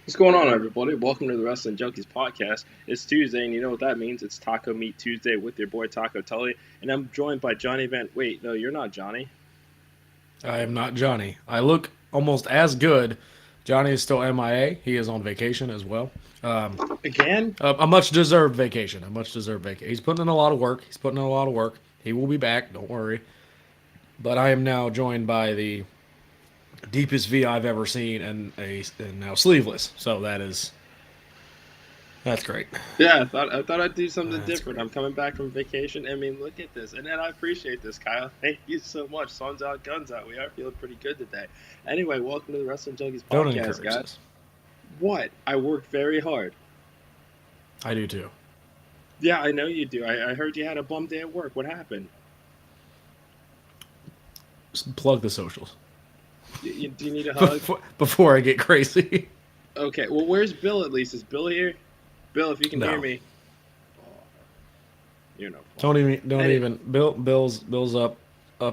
What's going on, everybody? Welcome to the Wrestling Junkies podcast. It's Tuesday, and you know what that means. It's Taco Meat Tuesday with your boy Taco Tully, and I'm joined by Johnny Van. Wait, no, you're not Johnny. I am not Johnny. I look almost as good. Johnny is still MIA. He is on vacation as well. Um, Again? a much deserved vacation. A much deserved vacation. He's putting in a lot of work. He's putting in a lot of work. He will be back. Don't worry. But I am now joined by the deepest V I've ever seen, and now sleeveless. So that's great. Yeah, I thought I'd do something That's different. great. I'm coming back from vacation. I mean, look at this, and I appreciate this, Kyle. Thank you so much. Sun's out, guns out. We are feeling pretty good today. Anyway, welcome to the Wrestling Junkies Don't podcast, encourage guys. this. What? I worked very hard. I do too. Yeah, I know you do. I heard you had a bum day at work. What happened? Just plug the socials Do you need a hug? before I get crazy. Okay. Well, where's Bill? At least is Bill here? Bill, if you can hear No. me, oh, you're no fun. Don't Any, even. Bill's up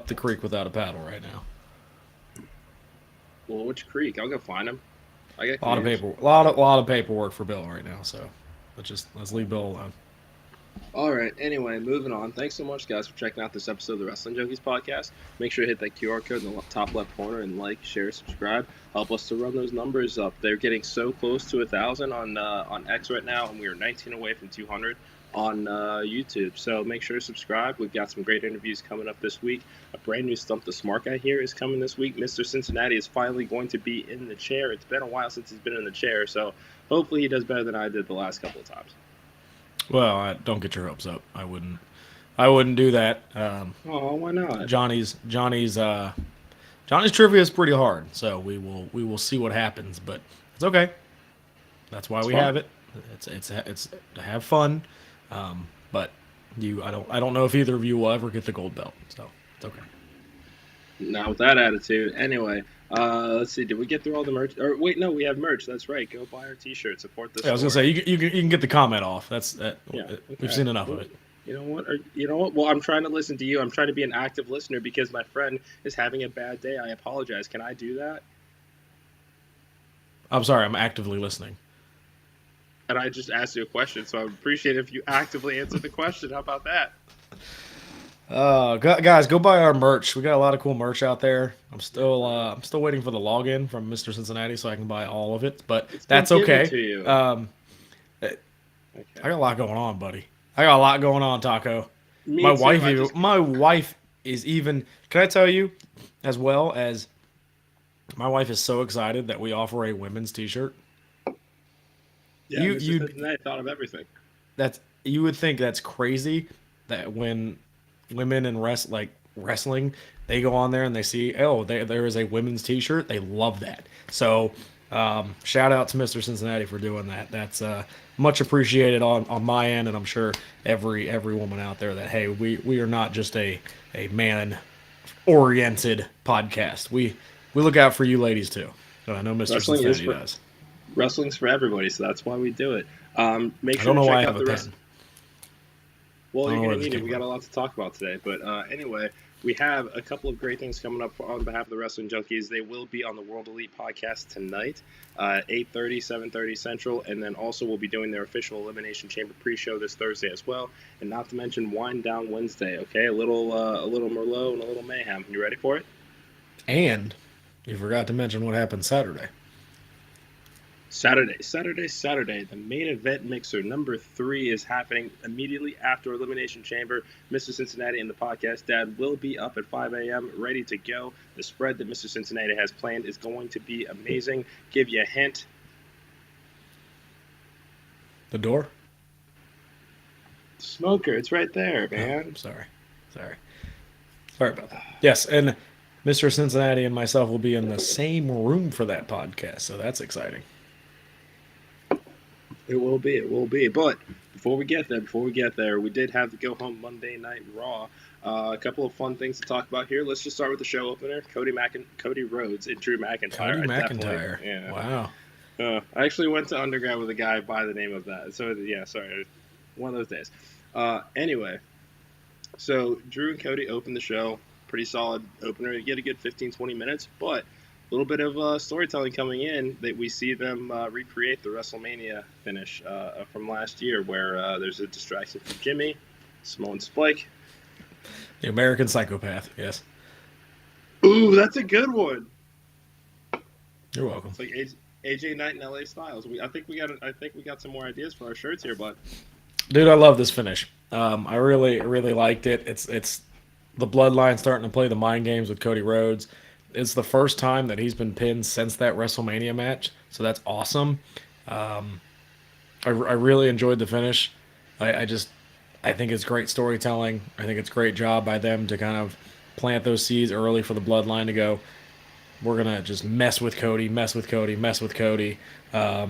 the creek without a paddle right now. well, which creek? I'll go find him. I got A lot of canoes. paper, lot of paperwork for Bill right now. So let's leave Bill alone. All right. Anyway, moving on. Thanks so much, guys, for checking out this episode of the Wrestling Junkies podcast. Make sure to hit that QR code in the top left corner and like, share, subscribe. Help us to run those numbers up. They're getting so close to 1,000 on X right now, and we are 19 away from 200 on YouTube. So make sure to subscribe. We've got some great interviews coming up this week. A brand new Stump the Smart Guy here is coming this week. Mr. Cincinnati is finally going to be in the chair. It's been a while since he's been in the chair, so hopefully he does better than I did the last couple of times. Well, don't get your hopes up. I wouldn't do that. Oh, why not? Johnny's trivia is pretty hard, so we will see what happens. But it's okay. That's why It's we fun. have it. It's to have fun. But I don't know if either of you will ever get the gold belt. So it's okay. Not with that attitude. Anyway, let's see. Did we get through all the merch? Or wait, no, we have merch. That's right. Go buy our T-shirt. Support the Yeah, I was gonna store. say you can get the comment off. Yeah. We've Okay. seen enough of Well, it. you know what? You know what? Well, I'm trying to listen to you. I'm trying to be an active listener because my friend is having a bad day. I apologize. Can I do that? I'm sorry. I'm actively listening. And I just asked you a question, so I would appreciate it if you actively answer the question. How about that? Guys, go buy our merch. We got a lot of cool merch out there. I'm still waiting for the login from Mr. Cincinnati so I can buy all of it, but It's been that's given okay. to you. Um, I Okay. got a lot going on, buddy. I got a lot going on, Taco. Me too. I just. My wife is even. Can I tell you, as well as my wife is so excited that we offer a women's T-shirt. Yeah, You Mr. you Cincinnati thought of everything. that's you would think that's crazy that when women in wrestling, they go on there and they see, oh, there is a women's T-shirt. They love that. So shout out to Mr. Cincinnati for doing that. That's much appreciated on my end, and I'm sure every woman out there that hey, we are not just a man oriented podcast. We look out for you ladies too. So I know Mr. Wrestling is Cincinnati for does. wrestling's for everybody, so that's why we do it. Make I sure don't to know why check I out have a the rest. pen. Well, I don't you're know going where to this need it. came We got from. a lot to talk about today. But anyway, we have a couple of great things coming up on behalf of the Wrestling Junkies. They will be on the World Elite podcast tonight, 8:30, 7:30 Central. And then also we'll be doing their official Elimination Chamber pre-show this Thursday as well. And not to mention Wind Down Wednesday, okay? A little Merlot and a little mayhem. You ready for it? And you forgot to mention what happened Saturday. Saturday. The main event mixer number 3 is happening immediately after Elimination Chamber. Mr. Cincinnati and the podcast dad will be up at 5 a.m. ready to go. The spread that Mr. Cincinnati has planned is going to be amazing. Give you a hint. The door? Smoker, it's right there, Oh, man. sorry, sorry about that. Yes, and Mr. Cincinnati and myself will be in the same room for that podcast, so that's exciting. It will be. But before we get there, we did have the go home Monday Night Raw. A couple of fun things to talk about here. Let's just start with the show opener: Cody Rhodes and Drew McIntyre. Cody I definitely, McIntyre. yeah. Wow. I actually went to undergrad with a guy by the name of that. So yeah, sorry, one of those days. Anyway, so Drew and Cody opened the show. Pretty solid opener. You get a good 15, 20 minutes, but little bit of storytelling coming in that we see them recreate the WrestleMania finish from last year, where there's a distraction from Jimmy, Samoan Spike. The American Psychopath. Yes. Ooh, that's a good one. You're welcome. It's like AJ Knight and LA Styles. I think we got some more ideas for our shirts here, but Dude, I love this finish. I really liked it. It's the bloodline starting to play the mind games with Cody Rhodes. It's the first time that he's been pinned since that WrestleMania match, so that's awesome. I really enjoyed the finish. I think it's great storytelling. I think it's a great job by them to kind of plant those seeds early for the bloodline to go, we're going to just mess with Cody, mess with Cody, mess with Cody. I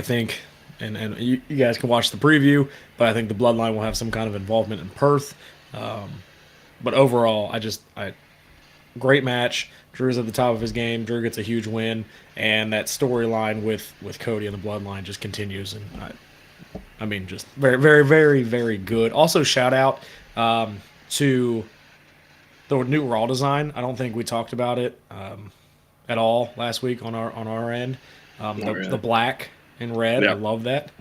think, and you guys can watch the preview, but I think the bloodline will have some kind of involvement in Perth. But overall, great match. Drew's at the top of his game. Drew gets a huge win, and that storyline with Cody and the bloodline just continues. And I mean, just very, very, very, very good. Also, shout out to the new Raw design. I don't think we talked about it at all last week on our end. Really. The black and red, Yeah. I love that.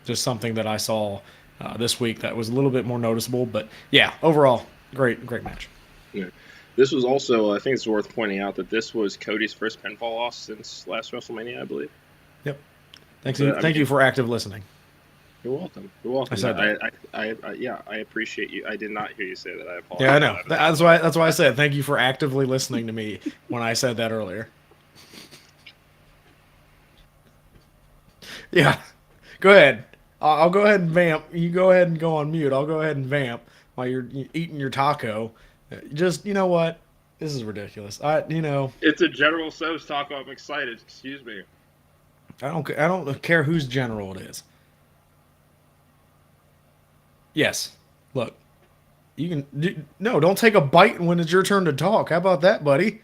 Just something that I saw this week that was a little bit more noticeable. But yeah, overall, great match. Yeah. This was also, I think it's worth pointing out that this was Cody's first pinfall loss since last WrestleMania, I believe. Yep. Thank you for active listening. You're welcome. You're welcome. I said that. I appreciate you. I did not hear you say that. I apologize. Yeah, I know. That's why I said thank you for actively listening to me when I said that earlier. Yeah. Go ahead. I'll go ahead and vamp. You go ahead and go on mute. I'll go ahead and vamp while you're eating your taco. Just, you know what? This is ridiculous. It's a General So's taco. I'm excited. Excuse me. I don't care whose general it is. Yes. Look. Don't take a bite when it's your turn to talk. How about that, buddy?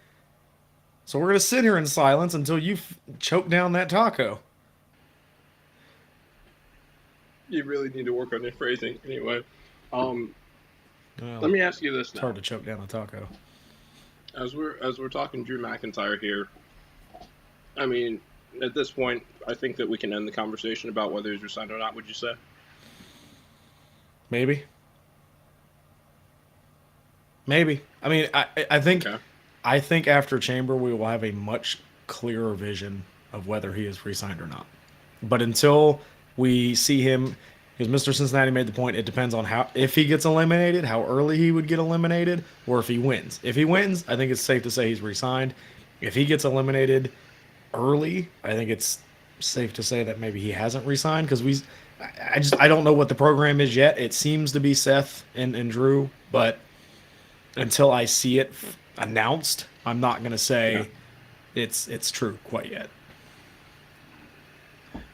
So we're going to sit here in silence until you choke down that taco. You really need to work on your phrasing. Anyway, Well, let me ask you this now. It's hard to choke down a taco. As we're talking Drew McIntyre here, I mean, at this point, I think that we can end the conversation about whether he's resigned or not. Would you say? Maybe. I mean, I think Okay. I think after Chamber we will have a much clearer vision of whether he is re-signed or not. But until we see him, because Mr. Cincinnati made the point, it depends on if he gets eliminated, how early he would get eliminated, or if he wins. If he wins, I think it's safe to say he's re-signed. If he gets eliminated early, I think it's safe to say that maybe he hasn't re-signed, because I don't know what the program is yet. It seems to be Seth and Drew, but until I see it announced, I'm not going to say it's true quite yet.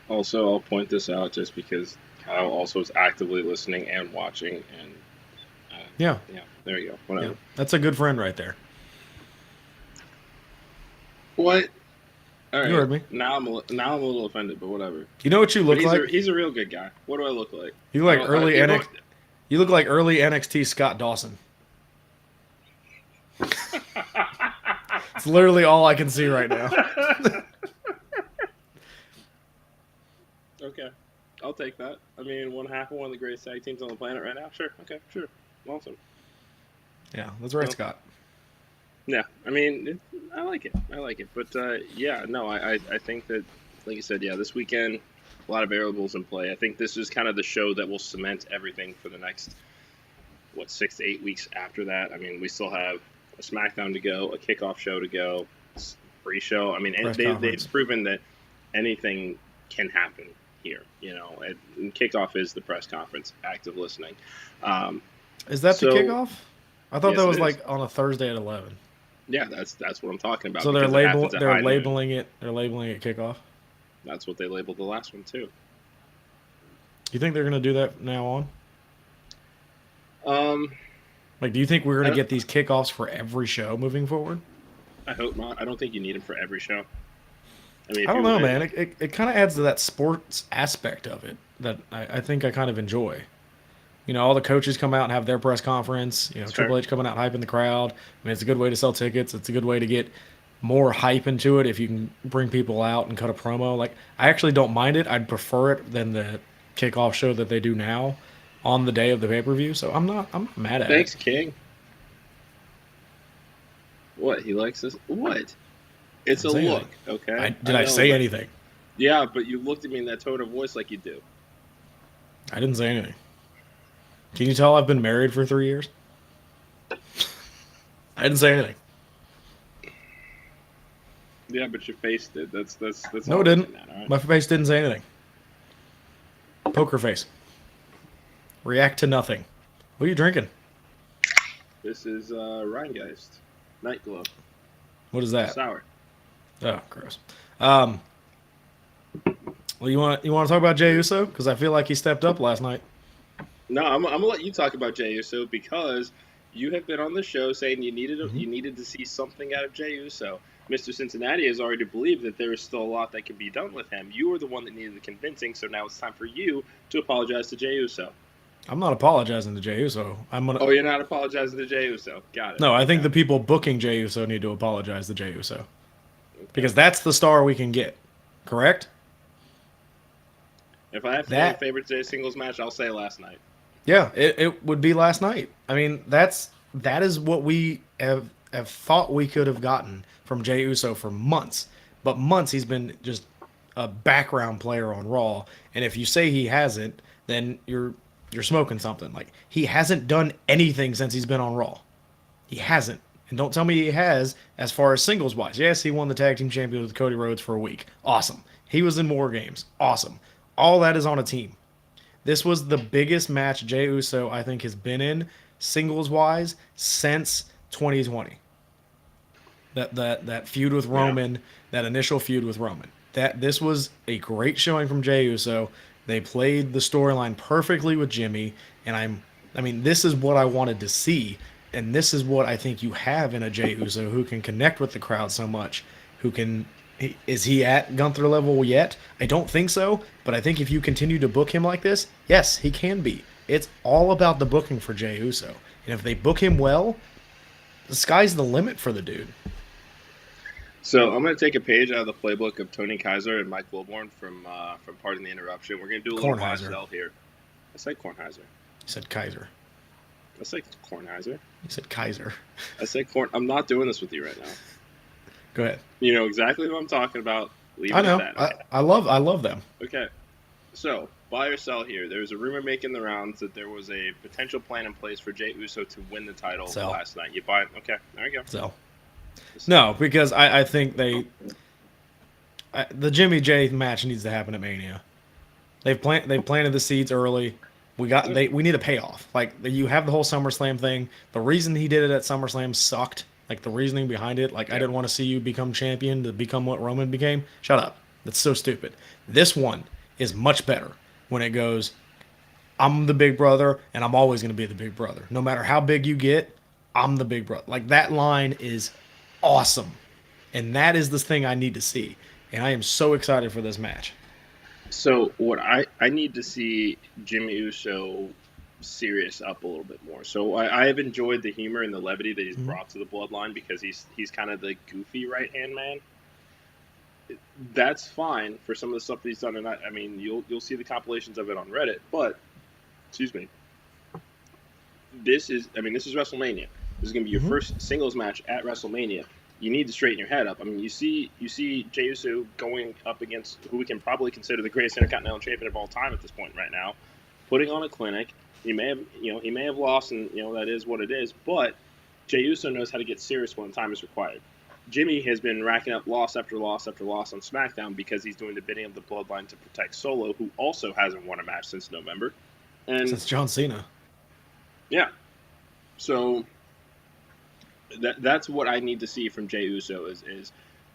Also, I'll point this out just because Kyle also is actively listening and watching, and Yeah, there you go. Whatever. yeah, that's a good friend right there. What? All right. You heard me. Now I'm a little offended, but whatever. You know what you look But like? he's a real good guy. What do I look like? You look like I don't- early you know- NXT. You look like early NXT Scott Dawson. It's literally all I can see right now. Okay, I'll take that. I mean, one half of one of the greatest tag teams on the planet right now. Sure. Okay. Sure. Awesome. Yeah, that's right, Well, Scott. Yeah. I mean, I like it. But I think that, like you said, this weekend, a lot of variables in play. I think this is kind of the show that will cement everything for the next 6 to 8 weeks after that. I mean, we still have a SmackDown to go, a kickoff show to go, pre-show. I mean, they've proven that anything can happen here. And kickoff is the press conference. Active listening. Is that the kickoff? I thought Yes, that was it like is. on a Thursday at 11. Yeah, that's what I'm talking about. So they're because it happens at high noon. labeling it kickoff. That's what they labeled the last one too. You think they're gonna do that now on? Um, Like, do you think we're gonna get these kickoffs for every show moving forward? I hope not. I don't think you need them for every show. I mean, I don't know, man. It kind of adds to that sports aspect of it that I think I kind of enjoy. All the coaches come out and have their press conference. It's Triple fair. H coming out hyping the crowd. It's a good way to sell tickets. It's a good way to get more hype into it if you can bring people out and cut a promo. Like, I actually don't mind it. I'd prefer it than the kickoff show that they do now on the day of the pay-per-view. So I'm not mad at it. Thanks, King. What, he likes this? What? I It's didn't a say look, anything. okay? Did I know, say but anything? yeah, but you looked at me in that tone of voice like you do. I didn't say anything. Can you tell I've been married for 3 years? I didn't say anything. Yeah, but your face did. That's No, all it I'm didn't. getting at, all right? My face didn't say anything. Poker face. React to nothing. What are you drinking? This is Rheingeist Night Glow What is that? sour. Oh, gross. Um, well, you want to talk about Jey Uso because I feel like he stepped up last night. No, I'm gonna let you talk about Jey Uso because you have been on the show saying Mm-hmm. you needed to see something out of Jey Uso. Mr. Cincinnati has already believed that there is still a lot that can be done with him. You were the one that needed the convincing, so now it's time for you to apologize to Jey Uso. I'm not apologizing to Jey Uso. Oh, you're not apologizing to Jey Uso. Got it. No, I think Okay. the people booking Jey Uso need to apologize to Jey Uso Okay. because that's the star we can get. Correct? If I have to name a favorite Jey singles match, I'll say last night. Yeah, it would be last night. I mean, that is what we have thought we could have gotten from Jey Uso for months. But months he's been just a background player on Raw. And if you say he hasn't, then you're smoking something. Like, he hasn't done anything since he's been on Raw. He hasn't. And don't tell me he has as far as singles wise. Yes, he won the tag team champion with Cody Rhodes for a week. Awesome. He was in War Games. Awesome. All that is on a team. This was the biggest match Jey Uso, I think, has been in singles wise since 2020. That feud with Yeah. Roman, that initial feud with Roman. This was a great showing from Jey Uso. They played the storyline perfectly with Jimmy, and I mean, this is what I wanted to see, and this is what I think you have in a Jey Uso who can connect with the crowd so much, who can. Is he at Gunther level yet? I don't think so, but I think if you continue to book him like this, yes, he can be. It's all about the booking for Jey Uso, and if they book him well, the sky's the limit for the dude. So I'm going to take a page out of the playbook of Tony Kaiser and Mike Wilborn from Pardon the Interruption. We're going to do a little buy Kornheiser. sell here. I said Kornheiser. He said Kaiser. I said Kornheiser. He said Kaiser. I said Korn. I'm not doing this with you right now. Go ahead. You know exactly who I'm talking about. Leave I it know. at that. Okay. I love them. Okay. So, buy or sell here. There's a rumor making the rounds that there was a potential plan in place for Jey Uso to win the title Sell. last night. You buy it? Okay. There you go. So no, because I think the Jimmy J match needs to happen at Mania. They've planted the seeds early. We need a payoff. Like, you have the whole SummerSlam thing. The reason he did it at SummerSlam sucked. Like, the reasoning behind it. Like, I didn't want to see you become champion to become what Roman became. Shut up. That's so stupid. This one is much better when it goes, I'm the big brother, and I'm always going to be the big brother. No matter how big you get, I'm the big brother. Like, that line is awesome. And that is the thing I need to see. And I am so excited for this match. So, what I need to see Jimmy Uso serious up a little bit more. So, I have enjoyed the humor and the levity that he's brought to the Bloodline because he's kind of the goofy right hand man. That's fine for some of the stuff that he's done, and I mean you'll see the compilations of it on Reddit. But excuse me, this is WrestleMania. This is going to be your first singles match at WrestleMania. You need to straighten your head up. I mean, you see Jey Uso going up against who we can probably consider the greatest Intercontinental Champion of all time at this point right now, putting on a clinic. He may have lost, and that is what it is. But Jey Uso knows how to get serious when time is required. Jimmy has been racking up loss after loss after loss on SmackDown because he's doing the bidding of the Bloodline to protect Solo, who also hasn't won a match since November. And Since John Cena. yeah, so that's what I need to see from Jey Uso is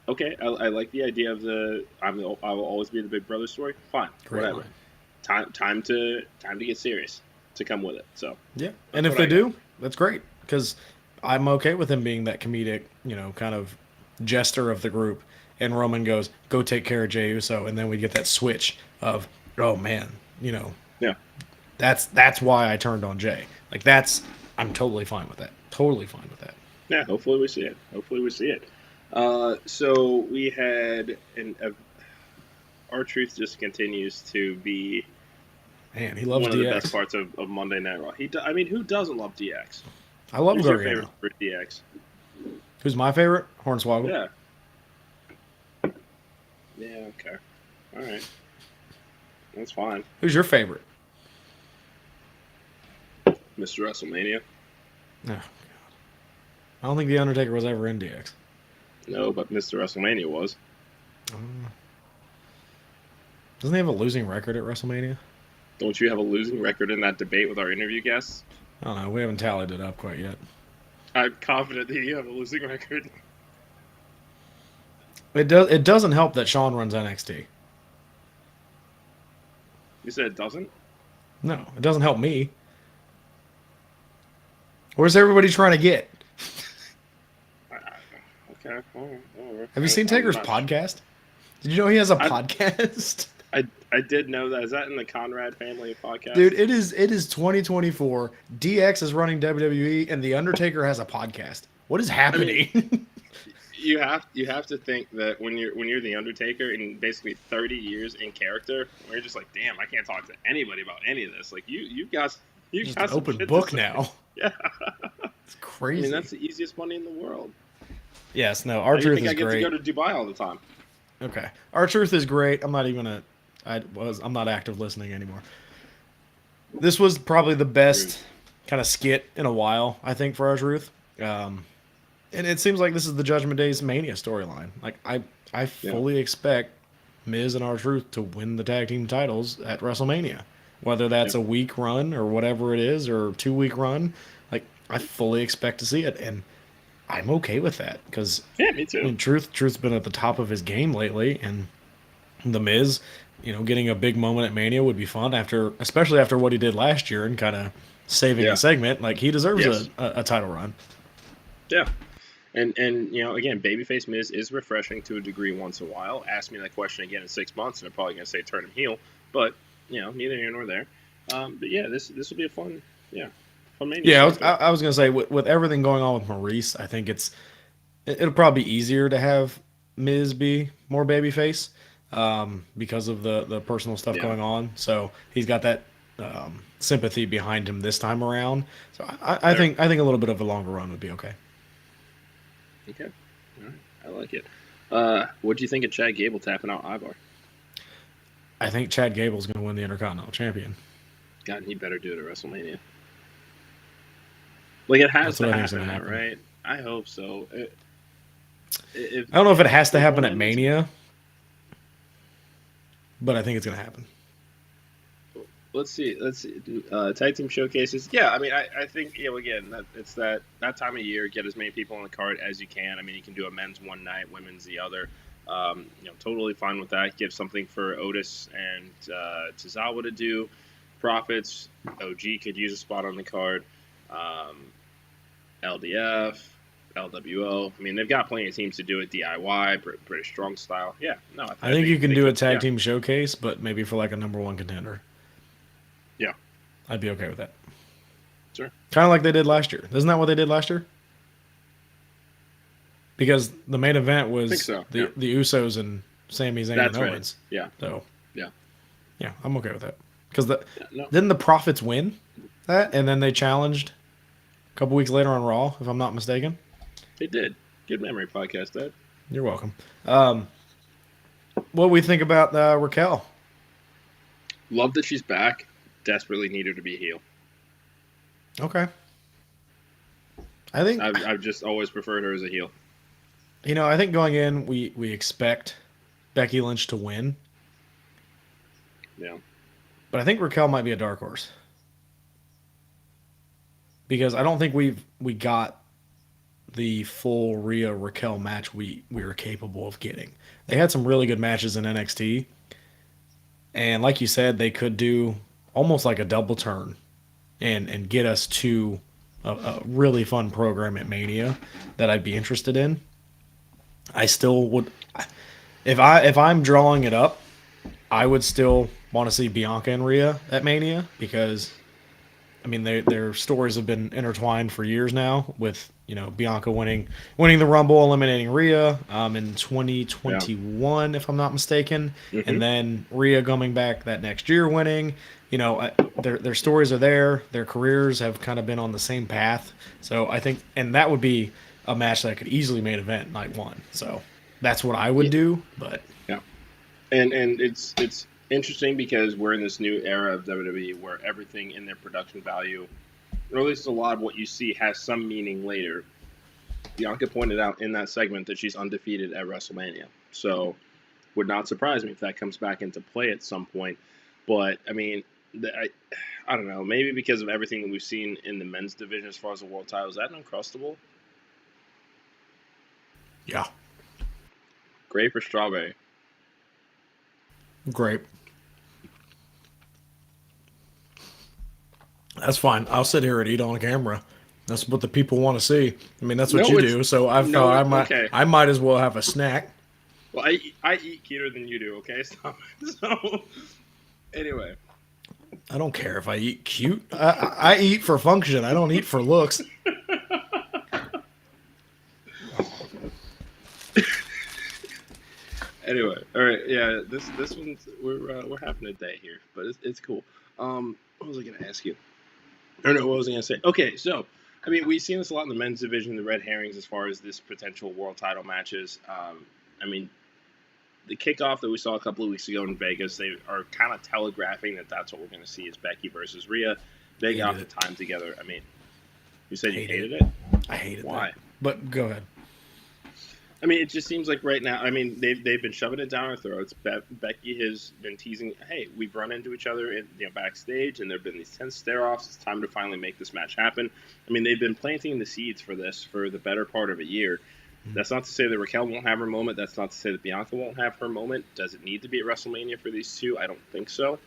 okay. I like the idea of I will always be the big brother story. Fine, Great whatever. line. Time to get serious to come with it. So Yeah, and if they do, that's great because I'm okay with him being that comedic, kind of jester of the group. And Roman goes, "Go take care of Jey Uso," and then we get that switch of, "Oh man, yeah, That's why I turned on Jey. Like I'm totally fine with that. Totally fine with that. Yeah, hopefully we see it. Hopefully we see it. So we had R-Truth just continues to be Man, he loves one of the best DX. parts of Monday Night Raw. I mean, who doesn't love DX? I love Who's your Gargano. favorite for DX? Who's my favorite? Hornswoggle. Yeah. Yeah. Okay. All right. That's fine. Who's your favorite? Mr. WrestleMania. Oh, God. I don't think the Undertaker was ever in DX. No, but Mr. WrestleMania was. Doesn't he have a losing record at WrestleMania? Don't you have a losing record in that debate with our interview guests? I don't know. We haven't tallied it up quite yet. I'm confident that you have a losing record. It doesn't help that Sean runs NXT. You said it doesn't? No, it doesn't help me. Where's everybody trying to get? Okay. All right. Have you seen Taker's podcast? Did you know he has a podcast? I did know that. Is that in the Conrad family podcast? Dude, it is 2024. DX is running WWE, and The Undertaker has a podcast. What is happening? I mean, you have to think that when you're The Undertaker and basically 30 years in character, you're just like, damn, I can't talk to anybody about any of this. Like you got Just got an some open shit book to say. now. Yeah. It's crazy. I mean, that's the easiest money in the world. Yes, no. I R-Truth think is I get great. to go to Dubai all the time. Okay. R-Truth is great. I'm not active listening anymore. This was probably the best kind of skit in a while, I think, for R-Truth. And it seems like this is the Judgment Day's Mania storyline. Like I fully expect Miz and R-Truth to win the tag team titles at WrestleMania. Whether that's a week run or whatever it is, or 2-week run, like I fully expect to see it, and I'm okay with that because me too. I mean, Truth's been at the top of his game lately, and the Miz, getting a big moment at Mania would be fun especially after what he did last year and kind of saving a segment. Like he deserves a title run. Yeah. And again, babyface Miz is refreshing to a degree once in a while. Ask me that question again in 6 months, and I'm probably going to say turn him heel. But neither here nor there. But yeah, this will be a fun Mania. Yeah, I was going to say with everything going on with Maurice, I think it'll probably be easier to have Miz be more babyface because of the personal stuff going on. So he's got that sympathy behind him this time around. So I think a little bit of a longer run would be okay. Okay. All right. I like it. What do you think of Chad Gable tapping out Ivar? I think Chad Gable's going to win the Intercontinental Champion. God, he better do it at WrestleMania. Like, it has to happen, right? I hope so. I don't know if it has to happen at Mania, but I think it's going to happen. Let's see. Tag team showcases. Yeah, I mean, I think again, it's that time of year. Get as many people on the card as you can. I mean, you can do a men's one night, women's the other. Totally fine with that. Give something for Otis and Tozawa to do. Profits. OG could use a spot on the card. LDF, LWO. I mean, they've got plenty of teams to do it. DIY, British Strong Style. Yeah, no. I think you can do a tag team showcase, but maybe for like a number one contender. Yeah, I'd be okay with that. Sure. Kind of like they did last year. Isn't that what they did last year? Because the main event was the Usos and Sami Zayn and Owens. Right. Yeah. So yeah, I'm okay with that. Because didn't the Profits win that, and then they challenged a couple weeks later on Raw, if I'm not mistaken? They did. Good memory podcast, Dad. You're welcome. What do we think about Raquel? Love that she's back. Desperately need her to be a heel. Okay. I think I've just always preferred her as a heel. I think going in, we expect Becky Lynch to win. Yeah. But I think Raquel might be a dark horse. Because I don't think we got the full Rhea Raquel match we were capable of getting. They had some really good matches in NXT. And like you said, they could do almost like a double turn and get us to a really fun program at Mania that I'd be interested in. I still would, if I'm drawing it up, I would still want to see Bianca and Rhea at Mania because, I mean, their stories have been intertwined for years now. With Bianca winning the Rumble, eliminating Rhea in Yeah. 2021, if I'm not mistaken, Hmm. and then Rhea coming back that next year winning. Their stories are there. Their careers have kind of been on the same path. So I think, and that would be a match that could easily main event night one. So that's what I would Yeah. do. But Yeah. And it's interesting because we're in this new era of WWE where everything in their production value, or at least a lot of what you see, has some meaning later. Bianca pointed out in that segment that she's undefeated at WrestleMania. So would not surprise me if that comes back into play at some point. But I mean, I don't know. Maybe because of everything that we've seen in the men's division as far as the world title, is that an Uncrustable? yeah, Grape or strawberry? great. That's fine. I'll sit here and eat on camera. That's what the people want to see. I mean, that's what No, you it's do. So I no. thought Okay. I might as well have a snack. Well, I eat cuter than you do. Okay, so anyway. I don't care if I eat cute. I eat for function. I don't eat for looks. Anyway, all right, yeah. This one's we're having a day here, but it's cool. What was I gonna ask you? I don't know what was I gonna say. Okay, so I mean, we've seen this a lot in the men's division, the red herrings as far as this potential world title matches. I mean, the kickoff that we saw a couple of weeks ago in Vegas, they are kind of telegraphing that that's what we're going to see is Becky versus Rhea. They got the time together. I mean, you said you hated it? I hated Why? that. But go ahead. I mean, it just seems like right now. I mean, they've been shoving it down our throats. Becky has been teasing, "Hey, we've run into each other in backstage, and there've been these tense stare-offs. It's time to finally make this match happen." I mean, they've been planting the seeds for this for the better part of a year. That's not to say that Raquel won't have her moment. That's not to say that Bianca won't have her moment. Does it need to be at WrestleMania for these two? I don't think so.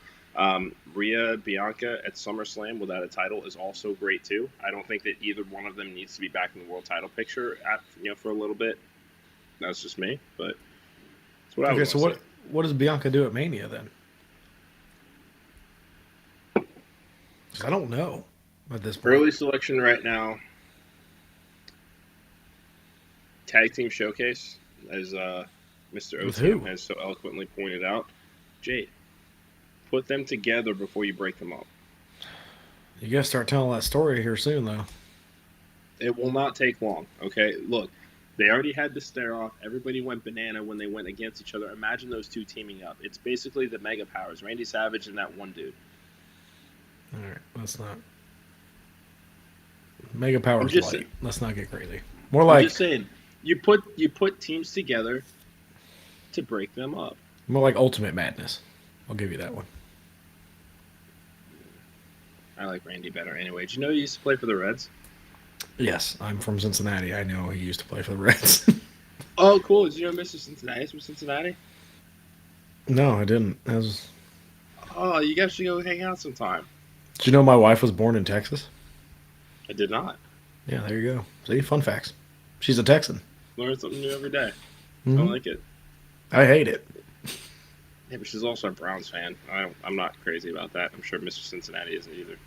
Rhea, Bianca at SummerSlam without a title is also great too. I don't think that either one of them needs to be back in the world title picture for a little bit. That's just me, but that's what I would. Okay, so what does Bianca do at Mania then? 'Cause I don't know at this point. Early selection right now. Tag team showcase, as Mr. OTM has so eloquently pointed out. Jade, put them together before you break them up. You gotta start telling that story here soon, though. It will not take long. Okay, look. They already had the stare off. Everybody went banana when they went against each other. Imagine those two teaming up. It's basically the Mega Powers, Randy Savage and that one dude. All right, let's not. Mega Powers light. Let's not get crazy. More like. I'm just saying, you put teams together to break them up. More like Ultimate Madness. I'll give you that one. I like Randy better anyway. Did you know he used to play for the Reds? Yes, I'm from Cincinnati. I know he used to play for the Reds. Oh, cool. Did you know Mr. Cincinnati's from Cincinnati? No, I didn't. Oh, you guys should go hang out sometime. Did you know my wife was born in Texas? I did not. Yeah, there you go. See, fun facts. She's a Texan. Learn something new every day. Mm-hmm. I like it. I hate it. Yeah, but she's also a Browns fan. I'm not crazy about that. I'm sure Mr. Cincinnati isn't either.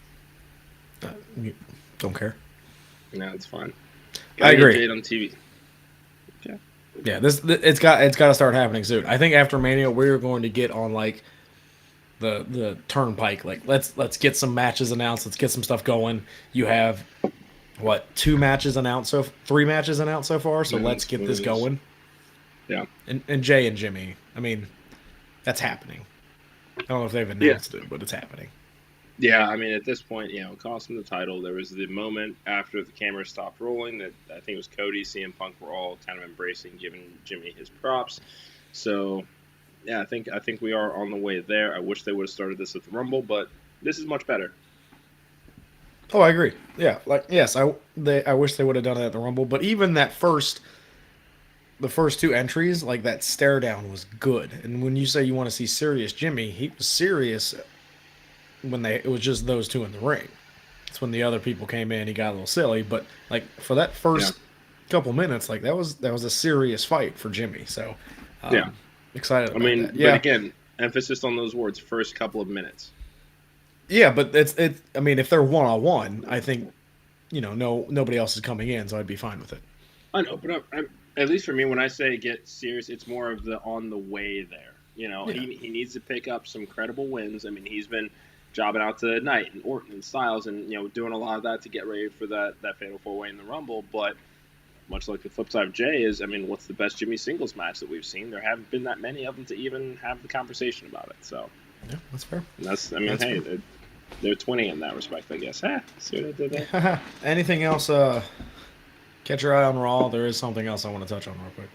Don't care. No, it's fine. I agree. Jade on TV. Okay. Yeah, it's got to start happening soon. I think after Mania, we're going to get on like the turnpike. Like let's get some matches announced. Let's get some stuff going. You have what 3 matches announced so far. So let's get this going. Yeah. And Jey and Jimmy. I mean, that's happening. I don't know if they've announced it, but it's happening. Yeah, I mean, at this point, it cost him the title. There was the moment after the camera stopped rolling that I think it was Cody, CM Punk were all kind of embracing, giving Jimmy his props. So, yeah, I think we are on the way there. I wish they would have started this at the Rumble, but this is much better. Oh, I agree. Yeah, I wish they would have done it at the Rumble, but even the first 2 entries, like that stare down was good. And when you say you want to see serious Jimmy, he was serious when it was just those 2 in the ring. It's when the other people came in, he got a little silly, but like for that first couple minutes, like that was a serious fight for Jimmy. So excited about that. But again, Emphasis on those words, first couple of minutes. Yeah, but it's. I mean, if they're one on one, I think nobody else is coming in, so I'd be fine with it. I know, but at least for me, when I say get serious, it's more of the on the way there. Yeah. He needs to pick up some credible wins. I mean, he's been jobbing out to Knight and Orton and Styles, and doing a lot of that to get ready for that fatal 4-way in the Rumble. But much like the flip side of Jey is, I mean, what's the best Jimmy singles match that we've seen? There haven't been that many of them to even have the conversation about it. So yeah, that's fair. And that's, I mean, that's hey, they're 20 in that respect, I guess. See what I did there? Anything else? Catch your eye on Raw. There is something else I want to touch on real quick.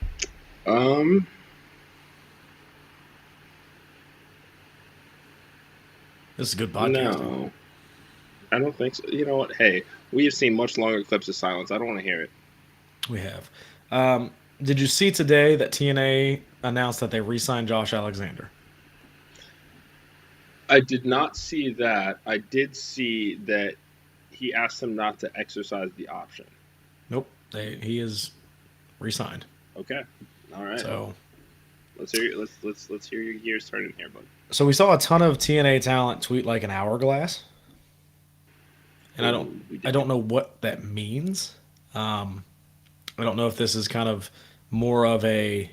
This is a good podcast. No, I don't think so. You know what? Hey, we have seen much longer clips of silence. I don't want to hear it. We have. Did you see today that TNA announced that they re-signed Josh Alexander? I did not see that. I did see that he asked them not to exercise the option. Nope. He is re-signed. Okay. All right. So let's hear your gears turning here, bud. So we saw a ton of TNA talent tweet like an hourglass, and I don't know what that means. I don't know if this is kind of more of a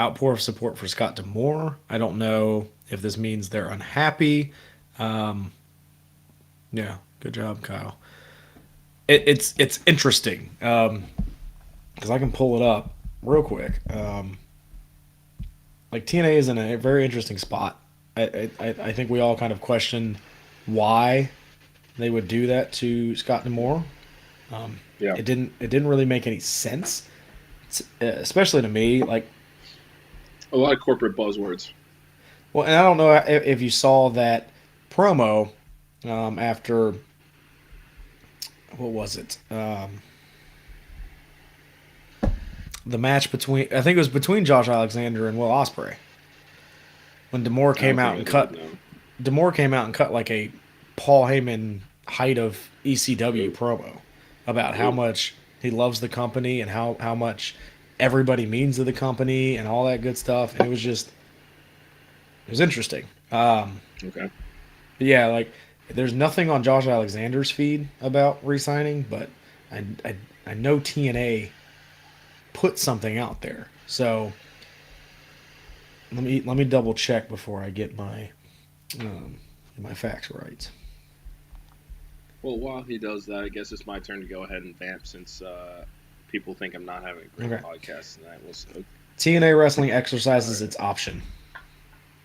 outpour of support for Scott D'Amore. I don't know if this means they're unhappy. Yeah, good job, Kyle. It's interesting because I can pull it up real quick. Like TNA is in a very interesting spot. I think we all kind of questioned why they would do that to Scott D'Amore. Yeah. It didn't really make any sense, especially to me. Like a lot of corporate buzzwords. Well, and I don't know if you saw that promo after what was it? The match between I think it was between Josh Alexander and Will Ospreay. When D'Amore came out and cut like a Paul Heyman height of ECW promo about how much he loves the company and how much everybody means to the company and all that good stuff. And it was interesting. Okay. Yeah, like there's nothing on Josh Alexander's feed about re-signing, but I know TNA put something out there. So let me double check before I get my facts right. Well, while he does that, I guess it's my turn to go ahead and vamp since people think I'm not having a great podcast tonight. TNA Wrestling exercises its option.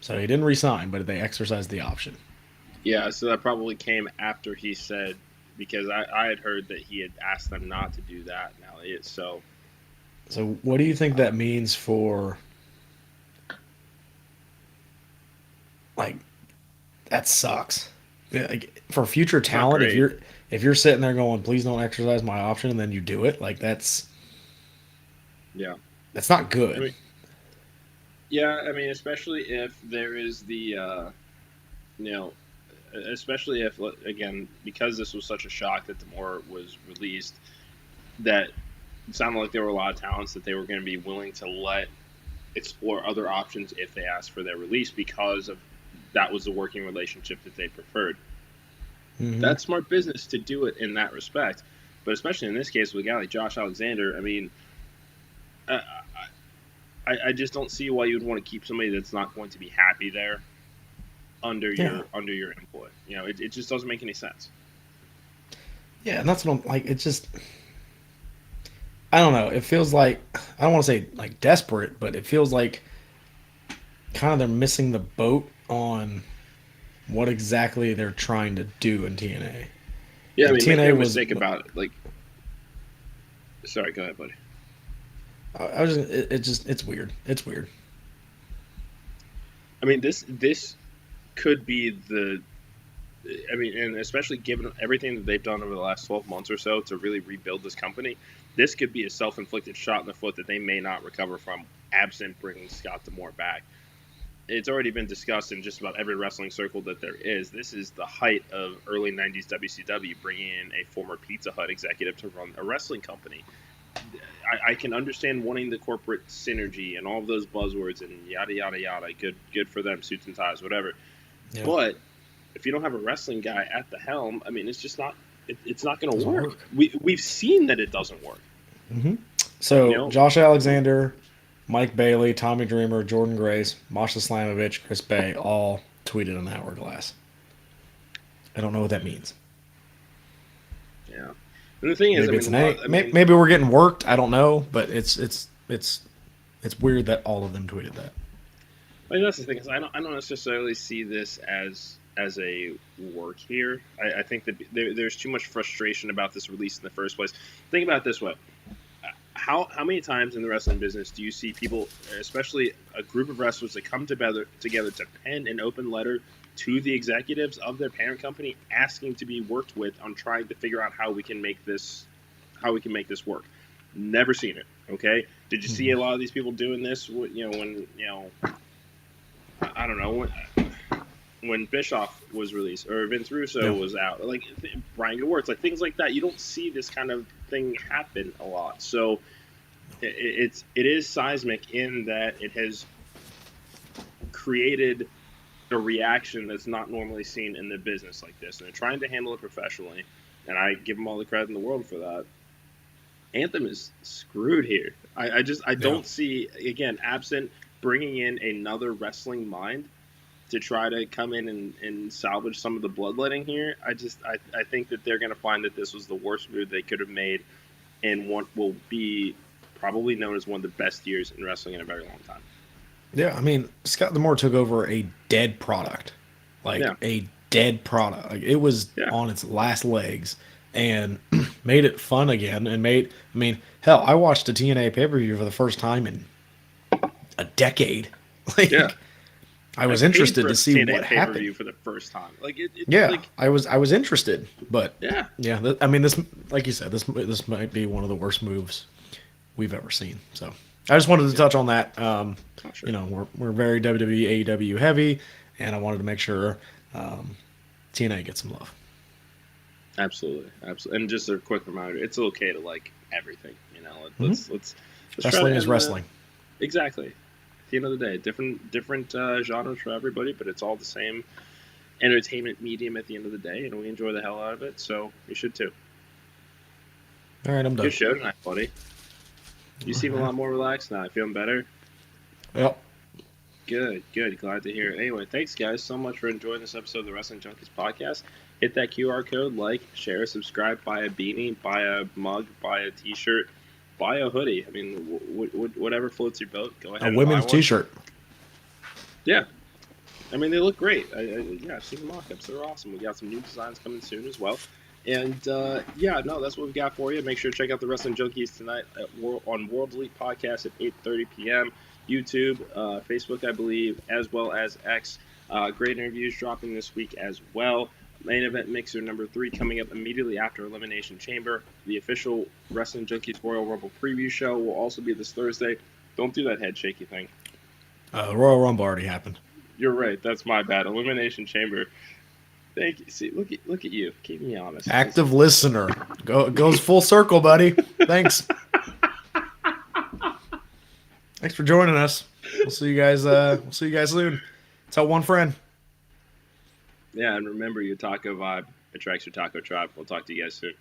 So he didn't resign, but they exercised the option. Yeah, so that probably came after he said, because I had heard that he had asked them not to do that. Now it is so. So what do you think that means for? Like, that sucks. Like, for future talent, if you're sitting there going, please don't exercise my option, and then you do it, like that's not good. I mean, especially if there is the, especially if, again, because this was such a shock that D'Amore was released, that it sounded like there were a lot of talents that they were going to be willing to let explore other options if they asked for their release because of that was the working relationship that they preferred. Mm-hmm. That's smart business to do it in that respect. But especially in this case with a guy like Josh Alexander, I mean, I just don't see why you would want to keep somebody that's not going to be happy there under your employ. It just doesn't make any sense. Yeah, and that's what I'm like. It just, I don't know. It feels like, I don't want to say like desperate, but it feels like kind of they're missing the boat on what exactly they're trying to do in TNA. Yeah, I mean, TNA make no mistake about it. Like, sorry, go ahead, buddy. It's weird. It's weird. I mean, this could be and especially given everything that they've done over the last 12 months or so to really rebuild this company, this could be a self-inflicted shot in the foot that they may not recover from absent bringing Scott D'Amore back. It's already been discussed in just about every wrestling circle that there is. This is the height of early 90s WCW, bringing in a former Pizza Hut executive to run a wrestling company. I can understand wanting the corporate synergy and all of those buzzwords and yada yada yada. Good for them, suits and ties, whatever. Yeah. But if you don't have a wrestling guy at the helm, I mean, it's just not. It's not going to Doesn't work. work. We've seen that it doesn't work. So You know, Josh Alexander, Mike Bailey, Tommy Dreamer, Jordan Grace, Masha Slamovich, Chris Bay all tweeted an hourglass. I don't know what that means. yeah. And the thing is, Maybe I it's mean, an A. Maybe we're getting worked. I don't know, but it's weird that all of them tweeted that. I mean, that's the thing is, I don't necessarily see this as a work here. I think that there's too much frustration about this release in the first place. Think about it this way: how many times in the wrestling business do you see people, especially a group of wrestlers, that come together to pen an open letter to the executives of their parent company, asking to be worked with on trying to figure out how we can make this work? Never seen it. Okay, did you see a lot of these people doing this? When I don't know when Bischoff was released or Vince Russo was out, like Brian Gewirtz, like things like that. You don't see this kind of thing happen a lot. So it is seismic in that it has created a reaction that's not normally seen in the business like this, and they're trying to handle it professionally. And I give them all the credit in the world for that. Anthem is screwed here. I don't see, again, absent bringing in another wrestling mind to try to come in and salvage some of the bloodletting here. I think that they're going to find that this was the worst move they could have made, and what will be probably known as one of the best years in wrestling in a very long time. Yeah, I mean, Scott D'Amore took over a dead product, a dead product. Like it was on its last legs, and made it fun again. And hell, I watched a TNA pay per view for the first time in a decade. I was interested to see what happened for the first time. I was interested, but I mean, this, like you said, this might be one of the worst moves we've ever seen. So I just wanted to touch on that. Sure. You know, we're very WWE AEW heavy, and I wanted to make sure TNA gets some love. Absolutely. And just a quick reminder: it's okay to like everything. You know, let's wrestling is wrestling. Exactly. At the end of the day, different genres for everybody, but it's all the same entertainment medium at the end of the day, and we enjoy the hell out of it. So you should too. All right, I'm done. Good show tonight, buddy. You seem a lot more relaxed now. Feeling better? Yep. Good. Glad to hear it. Anyway, thanks, guys, so much for enjoying this episode of the Wrestling Junkies podcast. Hit that QR code, like, share, subscribe, buy a beanie, buy a mug, buy a T-shirt, buy a hoodie. I mean, whatever floats your boat, go ahead. A women's T-shirt. Yeah. I mean, they look great. I've seen the mock-ups. They're awesome. We got some new designs coming soon as well. And, that's what we've got for you. Make sure to check out the Wrestling Junkies tonight on World Elite Podcast at 8:30 p.m. YouTube, Facebook, I believe, as well as X. Great interviews dropping this week as well. Main Event Mixer number 3 coming up immediately after Elimination Chamber. The official Wrestling Junkies Royal Rumble preview show will also be this Thursday. Don't do that head shaky thing. Royal Rumble already happened. You're right. That's my bad. Elimination Chamber. Thank you. See, look at you. Keep me honest. Active listener. Goes full circle, buddy. Thanks. Thanks for joining us. We'll see you guys. Soon. Tell one friend. Yeah, and remember, your taco vibe attracts your taco tribe. We'll talk to you guys soon.